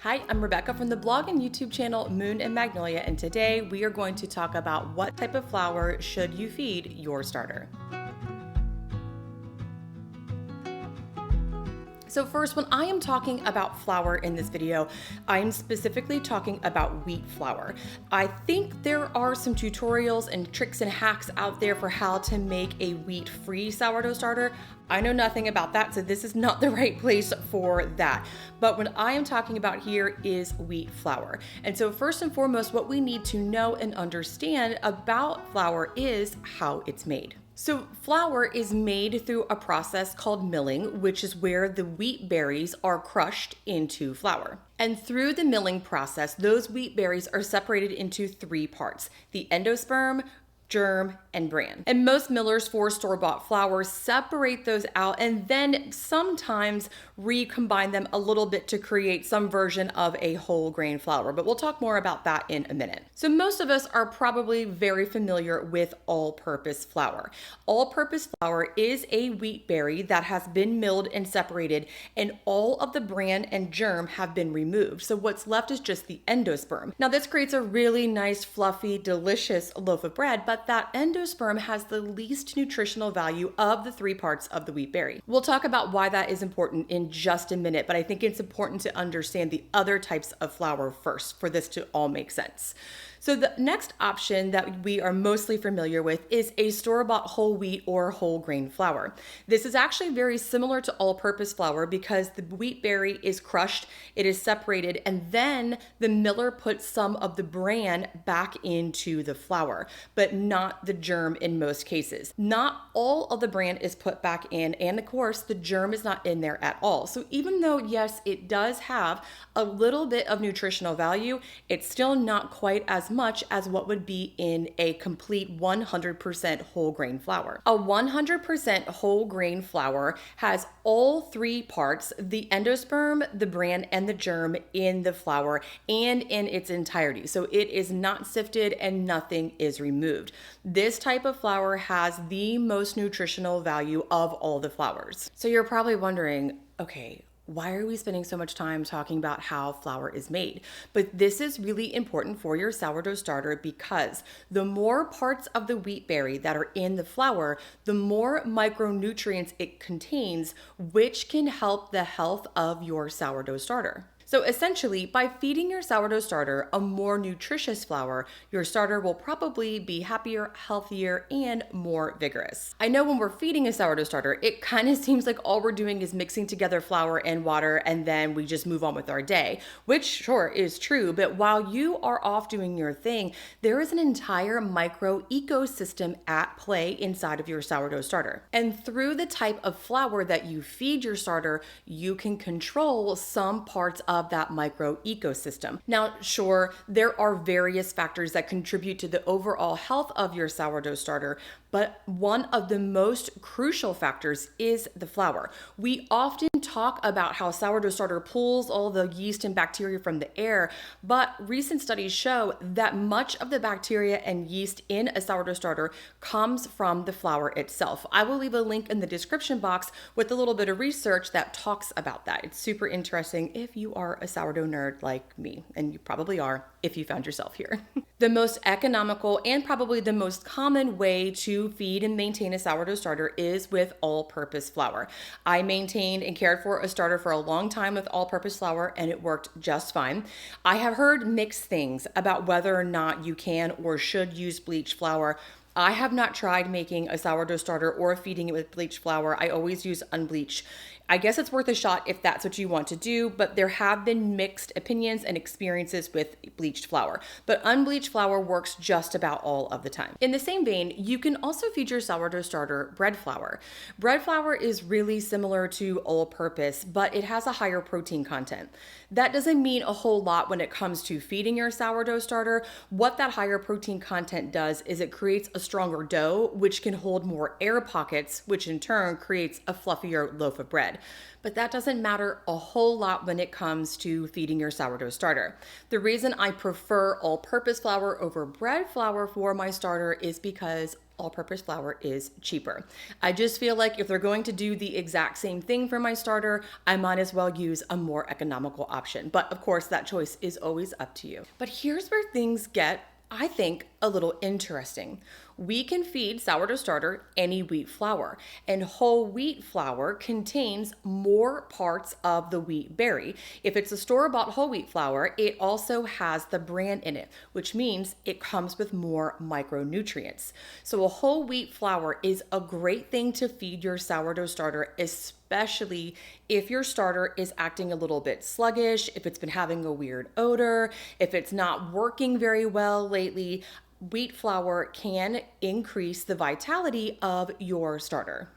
Hi, I'm Rebecca from the blog and YouTube channel Moon and Magnolia, and today we are going to talk about what type of flour should you feed your starter. So first, when I am talking about flour in this video, I'm specifically talking about wheat flour. I think there are some tutorials and tricks and hacks out there for how to make a wheat-free sourdough starter. I know nothing about that, so this is not the right place for that. But what I am talking about here is wheat flour. And so first and foremost, what we need to know and understand about flour is how it's made. So flour is made through a process called milling, which is where the wheat berries are crushed into flour. And through the milling process, those wheat berries are separated into three parts: the endosperm, germ, and bran. And most millers for store-bought flour separate those out and then sometimes recombine them a little bit to create some version of a whole grain flour, but we'll talk more about that in a minute. So most of us are probably very familiar with all-purpose flour. All-purpose flour is a wheat berry that has been milled and separated, and all of the bran and germ have been removed. So what's left is just the endosperm. Now this creates a really nice, fluffy, delicious loaf of bread, but that endosperm has the least nutritional value of the three parts of the wheat berry. We'll talk about why that is important in just a minute, but I think it's important to understand the other types of flour first for this to all make sense. So the next option that we are mostly familiar with is a store-bought whole wheat or whole grain flour. This is actually very similar to all-purpose flour because the wheat berry is crushed, it is separated, and then the miller puts some of the bran back into the flour, but not the germ in most cases. Not all of the bran is put back in, and of course the germ is not in there at all. So even though, yes, it does have a little bit of nutritional value, it's still not quite as much as what would be in a complete 100% whole grain flour. A 100% whole grain flour has all three parts, the endosperm, the bran, and the germ in the flour and in its entirety. So it is not sifted and nothing is removed. This type of flour has the most nutritional value of all the flours. So you're probably wondering, okay, why are we spending so much time talking about how flour is made? But this is really important for your sourdough starter because the more parts of the wheat berry that are in the flour, the more micronutrients it contains, which can help the health of your sourdough starter. So essentially, by feeding your sourdough starter a more nutritious flour, your starter will probably be happier, healthier, and more vigorous. I know when we're feeding a sourdough starter, it kind of seems like all we're doing is mixing together flour and water and then we just move on with our day, which sure is true, but while you are off doing your thing, there is an entire micro ecosystem at play inside of your sourdough starter. And through the type of flour that you feed your starter, you can control some parts of that micro ecosystem. Now, sure, there are various factors that contribute to the overall health of your sourdough starter, but one of the most crucial factors is the flour. We often talk about how sourdough starter pulls all the yeast and bacteria from the air, but recent studies show that much of the bacteria and yeast in a sourdough starter comes from the flour itself. I will leave a link in the description box with a little bit of research that talks about that. It's super interesting if you are a sourdough nerd like me, and you probably are if you found yourself here. The most economical and probably the most common way to feed and maintain a sourdough starter is with all-purpose flour. I maintained and cared for a starter for a long time with all-purpose flour and it worked just fine. I have heard mixed things about whether or not you can or should use bleached flour. I have not tried making a sourdough starter or feeding it with bleached flour. I always use unbleached. I guess it's worth a shot if that's what you want to do, but there have been mixed opinions and experiences with bleached flour. But unbleached flour works just about all of the time. In the same vein, you can also feed your sourdough starter bread flour. Bread flour is really similar to all-purpose, but it has a higher protein content. That doesn't mean a whole lot when it comes to feeding your sourdough starter. What that higher protein content does is it creates a stronger dough, which can hold more air pockets, which in turn creates a fluffier loaf of bread. But that doesn't matter a whole lot when it comes to feeding your sourdough starter. The reason I prefer all-purpose flour over bread flour for my starter is because all-purpose flour is cheaper. I just feel like if they're going to do the exact same thing for my starter, I might as well use a more economical option. But of course, that choice is always up to you. But here's where things get, I think, a little interesting. We can feed Sourdough Starter any wheat flour, and whole wheat flour contains more parts of the wheat berry. If it's a store-bought whole wheat flour, it also has the bran in it, which means it comes with more micronutrients. So a whole wheat flour is a great thing to feed your Sourdough Starter, especially if your starter is acting a little bit sluggish, if it's been having a weird odor, if it's not working very well lately. Wheat flour can increase the vitality of your starter.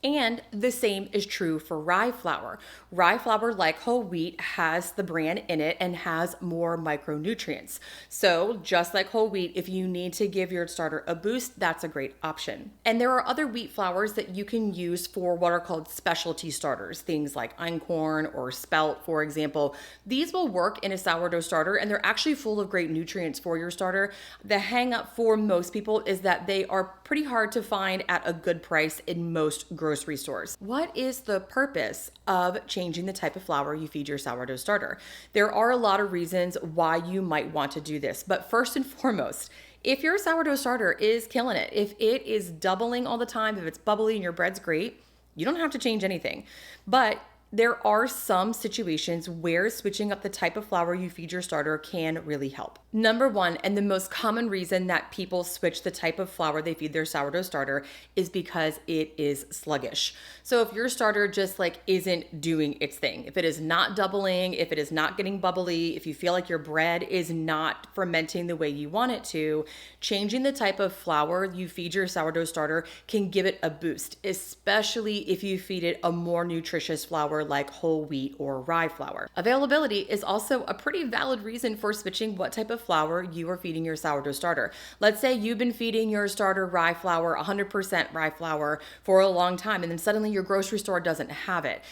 And the same is true for rye flour. Rye flour, like whole wheat, has the bran in it and has more micronutrients. So just like whole wheat, if you need to give your starter a boost, that's a great option. And there are other wheat flours that you can use for what are called specialty starters, things like einkorn or spelt, for example. These will work in a sourdough starter, and they're actually full of great nutrients for your starter. The hang up for most people is that they are pretty hard to find at a good price in most grocery stores. What is the purpose of changing the type of flour you feed your sourdough starter? There are a lot of reasons why you might want to do this, but first and foremost, if your sourdough starter is killing it, if it is doubling all the time, if it's bubbly and your bread's great, you don't have to change anything. But there are some situations where switching up the type of flour you feed your starter can really help. Number one, and the most common reason that people switch the type of flour they feed their sourdough starter is because it is sluggish. So if your starter just isn't doing its thing, if it is not doubling, if it is not getting bubbly, if you feel like your bread is not fermenting the way you want it to, changing the type of flour you feed your sourdough starter can give it a boost, especially if you feed it a more nutritious flour like whole wheat or rye flour. Availability is also a pretty valid reason for switching what type of flour you are feeding your sourdough starter. Let's say you've been feeding your starter rye flour, 100% rye flour, for a long time, and then suddenly your grocery store doesn't have it.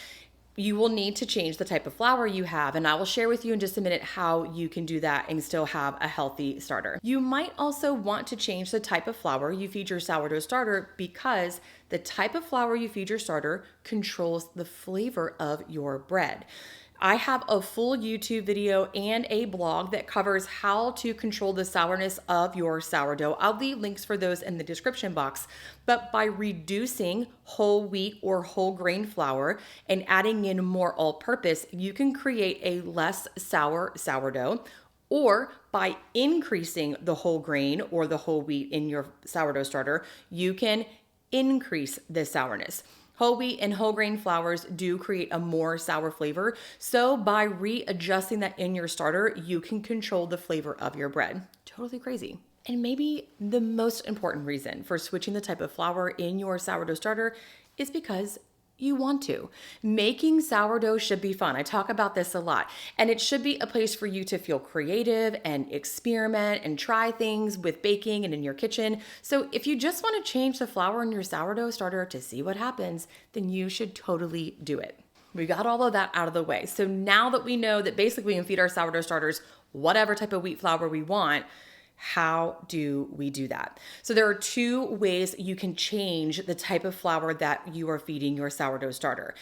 You will need to change the type of flour you have, and I will share with you in just a minute how you can do that and still have a healthy starter. You might also want to change the type of flour you feed your sourdough starter because the type of flour you feed your starter controls the flavor of your bread. I have a full YouTube video and a blog that covers how to control the sourness of your sourdough. I'll leave links for those in the description box. But by reducing whole wheat or whole grain flour and adding in more all-purpose, you can create a less sour sourdough. Or by increasing the whole grain or the whole wheat in your sourdough starter, you can increase the sourness. Whole wheat and whole grain flours do create a more sour flavor. So by readjusting that in your starter, you can control the flavor of your bread. Totally crazy. And maybe the most important reason for switching the type of flour in your sourdough starter is because you want to. Making sourdough should be fun. I talk about this a lot, and it should be a place for you to feel creative and experiment and try things with baking and in your kitchen. So if you just want to change the flour in your sourdough starter to see what happens, then you should totally do it. We got all of that out of the way. So now that we know that basically we can feed our sourdough starters whatever type of wheat flour we want, how do we do that? So there are two ways you can change the type of flour that you are feeding your sourdough starter.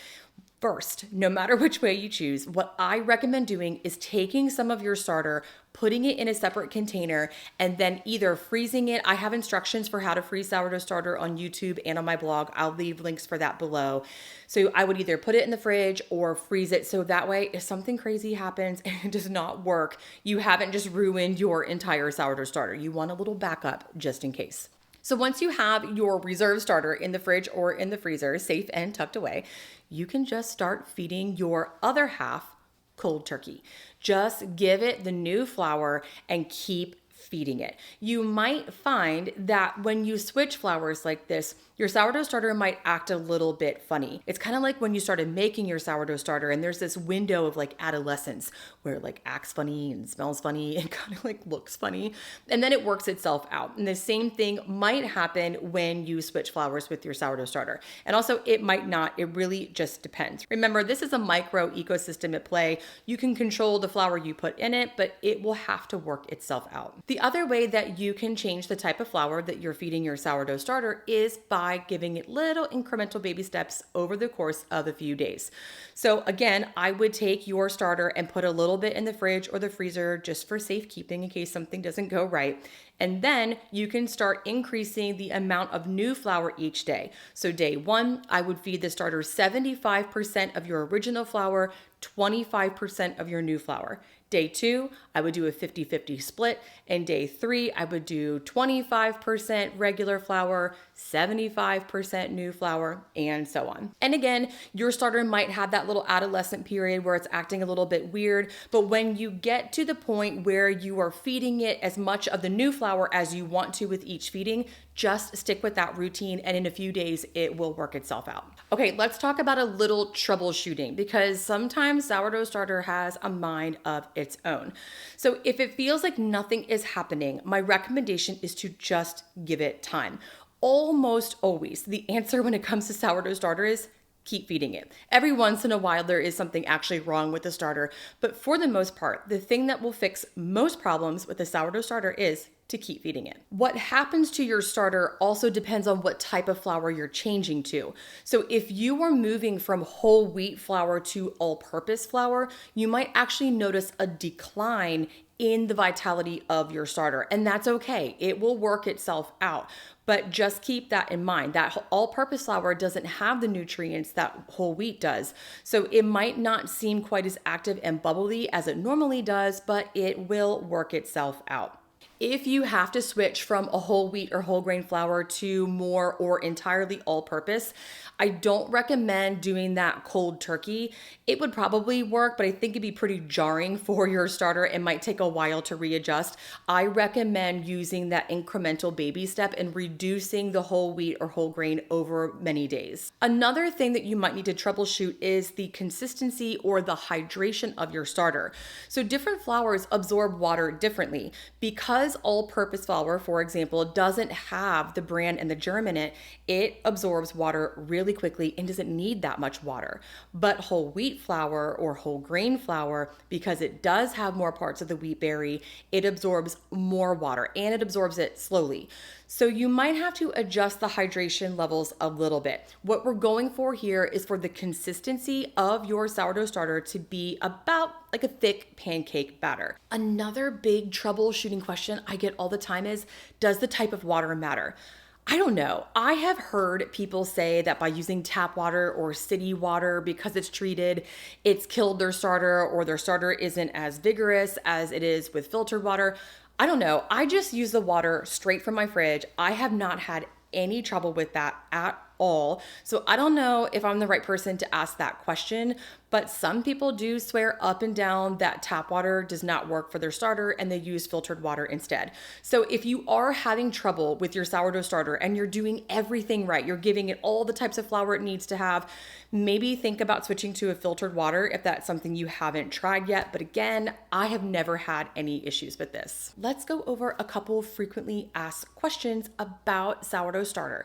First, no matter which way you choose, what I recommend doing is taking some of your starter, putting it in a separate container, and then either freezing it. I have instructions for how to freeze sourdough starter on YouTube and on my blog. I'll leave links for that below. So I would either put it in the fridge or freeze it. So that way, if something crazy happens and it does not work, you haven't just ruined your entire sourdough starter. You want a little backup just in case. So once you have your reserve starter in the fridge or in the freezer, safe and tucked away, you can just start feeding your other half cold turkey. Just give it the new flour and keep feeding it. You might find that when you switch flours like this, your sourdough starter might act a little bit funny. It's kind of like when you started making your sourdough starter and there's this window of adolescence where it acts funny and smells funny and kind of looks funny, and then it works itself out. And the same thing might happen when you switch flours with your sourdough starter. And also it might not, it really just depends. Remember, this is a micro ecosystem at play. You can control the flour you put in it, but it will have to work itself out. The other way that you can change the type of flour that you're feeding your sourdough starter is by giving it little incremental baby steps over the course of a few days. So again, I would take your starter and put a little bit in the fridge or the freezer just for safekeeping in case something doesn't go right. And then you can start increasing the amount of new flour each day. So day 1, I would feed the starter 75% of your original flour, 25% of your new flour. Day 2, I would do a 50-50 split. And day 3, I would do 25% regular flour, 75% new flour, and so on. And again, your starter might have that little adolescent period where it's acting a little bit weird, but when you get to the point where you are feeding it as much of the new flour as you want to with each feeding, just stick with that routine, and in a few days, it will work itself out. Okay, let's talk about a little troubleshooting, because sometimes sourdough starter has a mind of its own. So if it feels like nothing is happening, my recommendation is to just give it time. Almost always, the answer when it comes to sourdough starter is keep feeding it. Every once in a while, there is something actually wrong with the starter, but for the most part, the thing that will fix most problems with the sourdough starter is to keep feeding it. What happens to your starter also depends on what type of flour you're changing to. So if you are moving from whole wheat flour to all-purpose flour, you might actually notice a decline in the vitality of your starter, and that's okay. It will work itself out. But just keep that in mind, that all-purpose flour doesn't have the nutrients that whole wheat does. So it might not seem quite as active and bubbly as it normally does, but it will work itself out. If you have to switch from a whole wheat or whole grain flour to more or entirely all-purpose, I don't recommend doing that cold turkey. It would probably work, but I think it'd be pretty jarring for your starter. It might take a while to readjust. I recommend using that incremental baby step and reducing the whole wheat or whole grain over many days. Another thing that you might need to troubleshoot is the consistency or the hydration of your starter. So different flours absorb water differently. Because all-purpose flour, for example, doesn't have the bran and the germ in it, it absorbs water really quickly and doesn't need that much water. But whole wheat flour or whole grain flour, because it does have more parts of the wheat berry, it absorbs more water and it absorbs it slowly. So you might have to adjust the hydration levels a little bit. What we're going for here is for the consistency of your sourdough starter to be about like a thick pancake batter. Another big troubleshooting question I get all the time is, does the type of water matter? I don't know. I have heard people say that by using tap water or city water, because it's treated, it's killed their starter, or their starter isn't as vigorous as it is with filtered water. I don't know. I just use the water straight from my fridge. I have not had any trouble with that at all. So I don't know if I'm the right person to ask that question, but some people do swear up and down that tap water does not work for their starter and they use filtered water instead. So if you are having trouble with your sourdough starter and you're doing everything right, you're giving it all the types of flour it needs to have, maybe think about switching to a filtered water if that's something you haven't tried yet. But again, I have never had any issues with this. Let's go over a couple frequently asked questions about sourdough starter.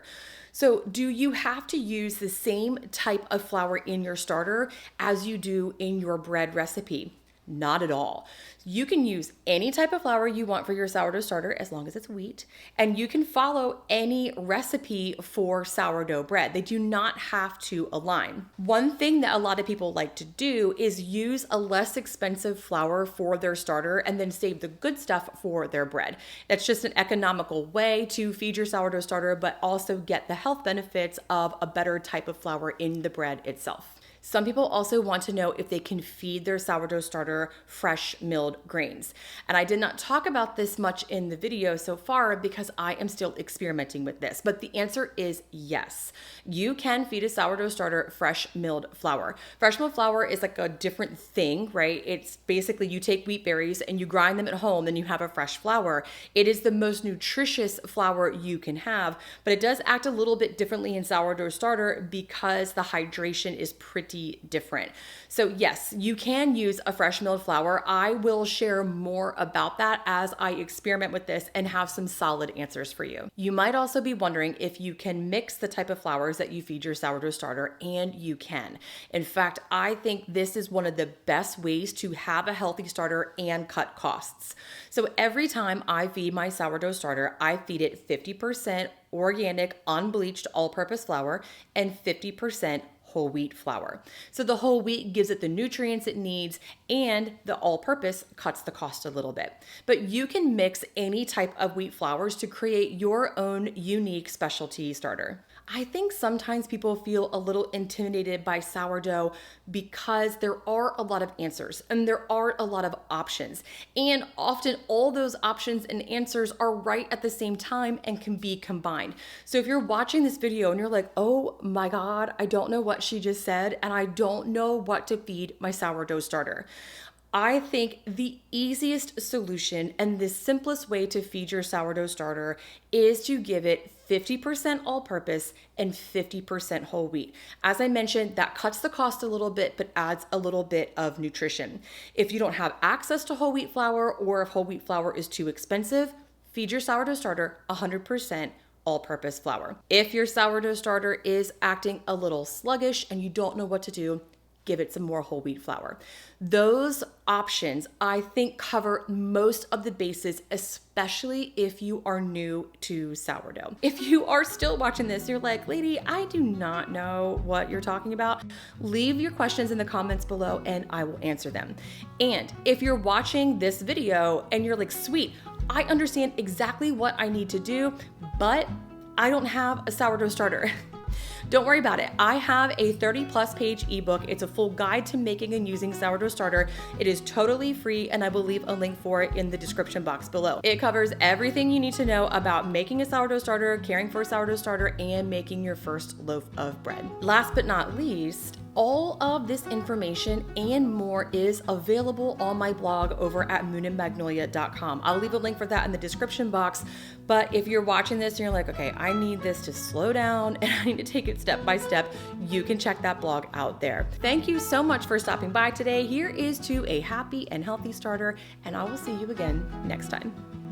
So do you have to use the same type of flour in your starter as you do in your bread recipe? Not at all. You can use any type of flour you want for your sourdough starter as long as it's wheat, and you can follow any recipe for sourdough bread. They do not have to align. One thing that a lot of people like to do is use a less expensive flour for their starter and then save the good stuff for their bread. That's just an economical way to feed your sourdough starter, but also get the health benefits of a better type of flour in the bread itself. Some people also want to know if they can feed their sourdough starter fresh milled grains. And I did not talk about this much in the video so far because I am still experimenting with this, but the answer is yes. You can feed a sourdough starter fresh milled flour. Fresh milled flour is like a different thing, right? It's basically you take wheat berries and you grind them at home, then you have a fresh flour. It is the most nutritious flour you can have, but it does act a little bit differently in sourdough starter because the hydration is pretty pretty different. So yes, you can use a fresh milled flour. I will share more about that as I experiment with this and have some solid answers for you. You might also be wondering if you can mix the type of flours that you feed your sourdough starter, and you can. In fact, I think this is one of the best ways to have a healthy starter and cut costs. So every time I feed my sourdough starter, I feed it 50% organic, unbleached, all-purpose flour and 50% whole wheat flour. So the whole wheat gives it the nutrients it needs, and the all-purpose cuts the cost a little bit. But you can mix any type of wheat flours to create your own unique specialty starter. I think sometimes people feel a little intimidated by sourdough because there are a lot of answers and there are a lot of options. And often all those options and answers are right at the same time and can be combined. So if you're watching this video and you're like, oh my God, I don't know what she just said, and I don't know what to feed my sourdough starter, I think the easiest solution and the simplest way to feed your sourdough starter is to give it 50% all-purpose and 50% whole wheat. As I mentioned, that cuts the cost a little bit, but adds a little bit of nutrition. If you don't have access to whole wheat flour, or if whole wheat flour is too expensive, feed your sourdough starter 100% all-purpose flour. If your sourdough starter is acting a little sluggish and you don't know what to do, give it some more whole wheat flour. Those options, I think, cover most of the bases, especially if you are new to sourdough. If you are still watching this, you're like, lady, I do not know what you're talking about. Leave your questions in the comments below and I will answer them. And if you're watching this video and you're like, sweet, I understand exactly what I need to do, but I don't have a sourdough starter. Don't worry about it. I have a 30+ page ebook. It's a full guide to making and using sourdough starter. It is totally free, and I will leave a link for it in the description box below. It covers everything you need to know about making a sourdough starter, caring for a sourdough starter, and making your first loaf of bread. Last but not least, all of this information and more is available on my blog over at moonandmagnolia.com. I'll leave a link for that in the description box. But if you're watching this and you're like, okay, I need this to slow down and I need to take it step by step, you can check that blog out there. Thank you so much for stopping by today. Here is to a happy and healthy starter, and I will see you again next time.